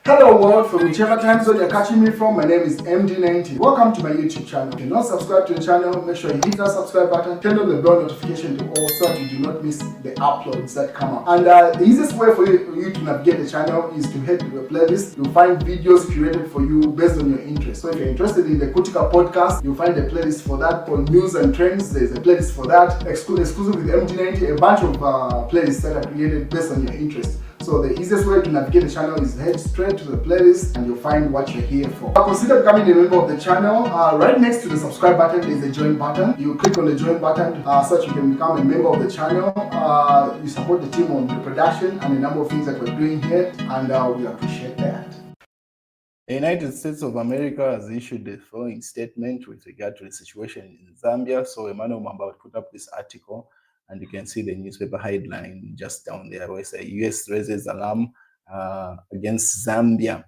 Hello world, from whichever time zone you're catching me from, my name is MD90. Welcome to my YouTube channel. If you're not subscribed to the channel, make sure you hit that subscribe button, turn on the bell notification to all so that you do not miss the uploads that come up. And the easiest way for you to navigate the channel is to head to the playlist. You'll find videos curated for you based on your interest. So if you're interested in the Kutika podcast, you'll find a playlist for that. For news and trends, there's a playlist for that. Exclusive with MD90, a bunch of playlists that are created based on your interest. So the easiest way to navigate the channel is head straight to the playlist and you'll find what you're here for. Consider becoming a member of the channel. Right next to the subscribe button is the join button. You click on the join button so that you can become a member of the channel. You support the team on the production and a number of things that we're doing here, and we appreciate that. The United States of America has issued the following statement with regard to the situation in Zambia. So Emmanuel Mumba put up this article, and you can see the newspaper headline just down there where it says US raises alarm against Zambia.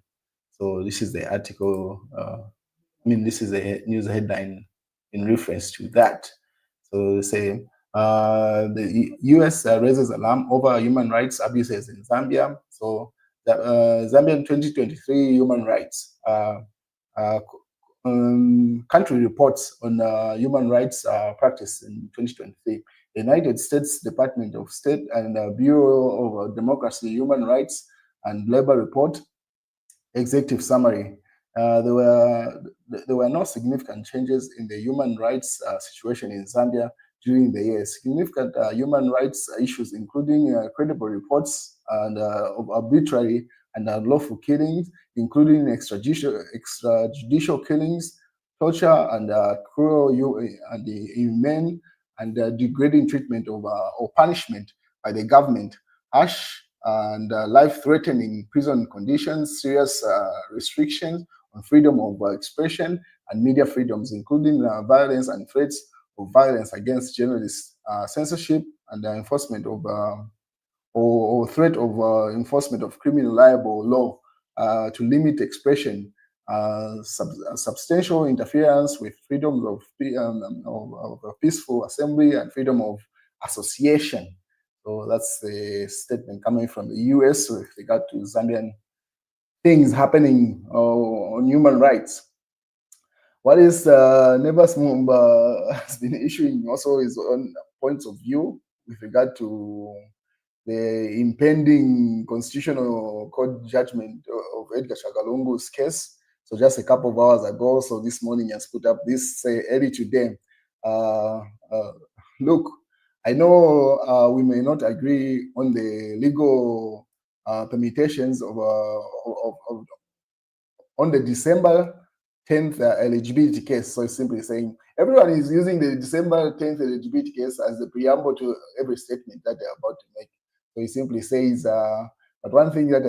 So this is the article, this is a news headline in reference to that. So they say the US raises alarm over human rights abuses in Zambia. So the Zambian 2023 human rights country reports on human rights practice in 2023. The United States Department of State and Bureau of Democracy, Human Rights and Labor Report, Executive Summary. There were no significant changes in the human rights situation in Zambia during the year. Significant human rights issues, including credible reports and of arbitrary and unlawful killings, including extrajudicial killings, torture, and cruel and inhumane and degrading treatment of or punishment by the government, harsh and life-threatening prison conditions, serious restrictions on freedom of expression and media freedoms, including violence and threats of violence against journalists, censorship and enforcement of or threat of enforcement of criminal libel law to limit expression, substantial interference with freedom of peaceful assembly and freedom of association. So that's the statement coming from the US with regard to Zambian things happening on human rights. What is Neighbors Mumba has been issuing also his own points of view with regard to the impending constitutional court judgment of Edgar Lungu's case. So just a couple of hours ago, so this morning he has put up this, say early today. Look, I know we may not agree on the legal permutations of on the December 10th eligibility case. So it's simply saying everyone is using the December 10th eligibility case as the preamble to every statement that they're about to make. So he simply says, but one thing that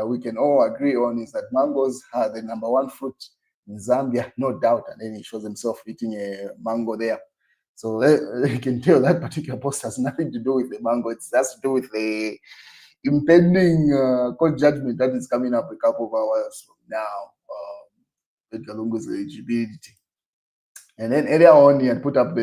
we can all agree on is that mangoes are the #1 fruit in Zambia, no doubt. And then he shows himself eating a mango there. So you can tell that particular post has nothing to do with the mango. It has to do with the impending court judgment that is coming up a couple of hours from now. Edgar Lungu's eligibility. And then earlier on, he had put up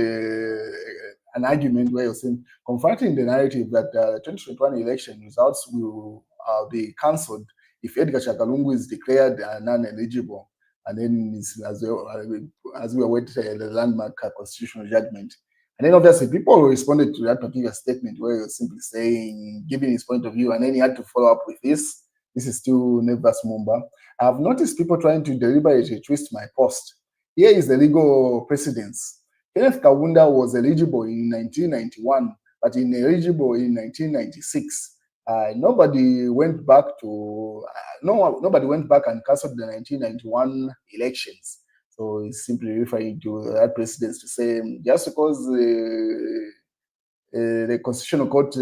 an argument where he was saying, confronting the narrative that 2021 election results will be cancelled if Edgar Lungu is declared non-eligible. And then as we await the landmark constitutional judgment. And then obviously people responded to that particular statement where he was simply saying, giving his point of view, and then he had to follow up with this. This is still Neighbors Mumba. I have noticed people trying to deliberately twist my post. Here is the legal precedence. Kenneth Kaunda was eligible in 1991, but ineligible in 1996. Nobody went back and cancelled the 1991 elections. So he's simply referring to that precedence to say just because the Constitutional Court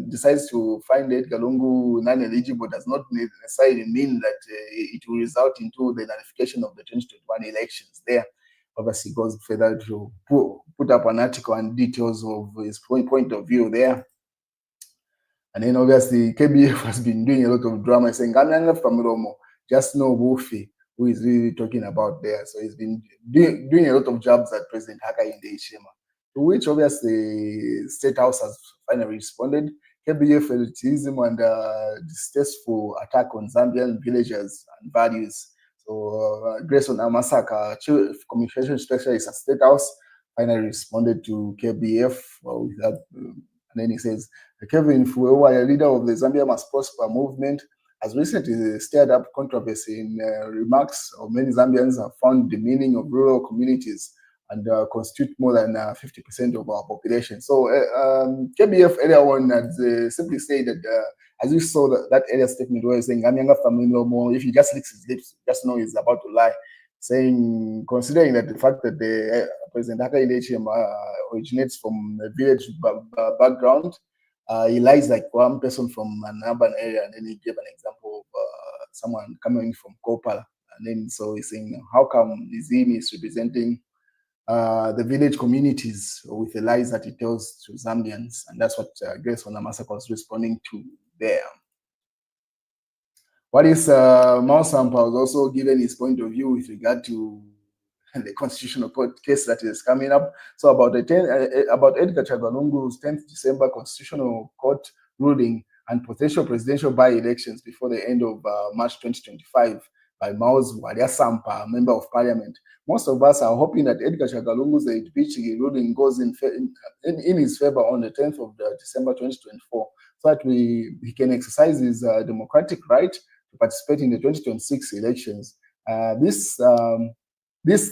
decides to find Edgar Lungu non-eligible does not necessarily mean that it will result into the nullification of the 2021 elections there. Obviously goes further to put up an article and details of his point of view there. And then obviously KBF has been doing a lot of drama saying, just no Wolfie, who is really talking about there. So he's been doing a lot of jabs at President Hakainde Hichilema, to which obviously State House has finally responded. KBF and distasteful attack on Zambian villagers and values. So Grayson Amasaka, Chief Communication Specialist at State House, finally responded to KBF with that. And then he says, Kevin Fuewa, a leader of the Zambia Must Prosper movement, has recently stirred up controversy in remarks of many Zambians have found the meaning of rural communities and constitute more than 50% of our population. So KBF earlier on had simply said that, as you saw that earlier statement where he's saying, if he just licks his lips, just know he's about to lie. Saying, considering that the fact that the President Hakainde originates from a village background, he lies like one person from an urban area, and then he gave an example of someone coming from Kopala. And then so he's saying, how come is he misrepresenting the village communities with the lies that he tells to Zambians? And that's what Grace Onamasaka was responding to there. What is Sampa was also given his point of view with regard to the constitutional court case that is coming up. So about Edgar Chagwa 10th December constitutional court ruling and potential presidential by-elections before the end of March 2025 by Maus Walia Sampa, member of parliament. Most of us are hoping that Edgar Chagwa impeaching ruling goes in his favor on the 10th of December 2024, so that he can exercise his democratic right to participate in the 2026 elections. This is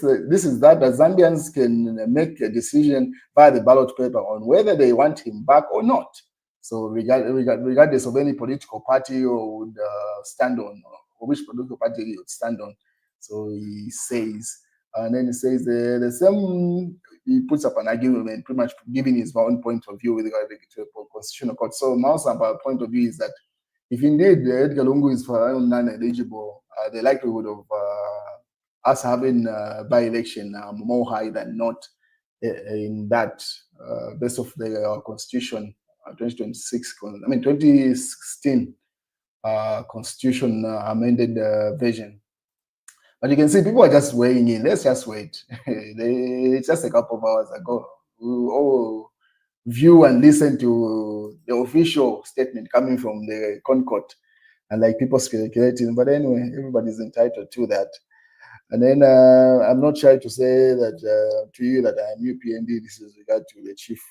that the Zambians can make a decision via the ballot paper on whether they want him back or not. So regardless of any political party or would stand on, or which political party he would stand on. So he says, and then he says the same, he puts up an argument pretty much giving his own point of view with regard to the constitutional court. So Mausam's point of view is that if indeed Edgar Lungu is non-eligible, the likelihood of us having by-election more high than not in that based of the constitution 2016 constitution amended version. But you can see people are just weighing in. Let's just wait. It's just a couple of hours ago. We all view and listen to the official statement coming from the ConCourt, and like people speculating. But anyway, everybody's entitled to that. And then I'm not shy to say that to you that I'm UPND. This is regard to the chief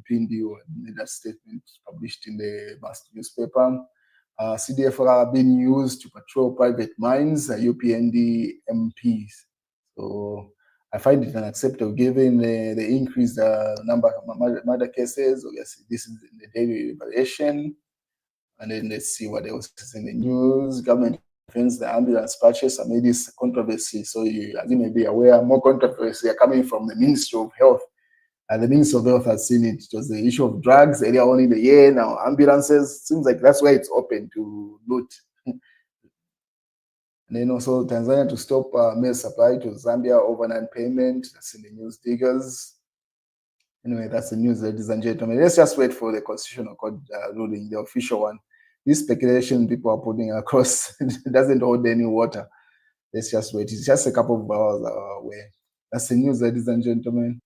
PND in that statement published in the mass newspaper. CDF are being used to patrol private mines, UPND MPs. So I find it unacceptable given the increased number of murder cases. Obviously, this is the daily evaluation. And then let's see what else is in the news. Government defends the ambulance purchase amid this controversy. So as you may be aware, more controversy are coming from the Ministry of Health. And the Ministry of Health has seen it. It was the issue of drugs earlier on in the year. Now ambulances, seems like that's where it's open to loot. And then also Tanzania to stop mail supply to Zambia over non-payment. That's in the news, diggers. Anyway, that's the news, ladies and gentlemen. Let's just wait for the constitutional court ruling, the official one. This speculation people are putting across doesn't hold any water. Let's just wait. It's just a couple of hours away. That's the news, ladies and gentlemen.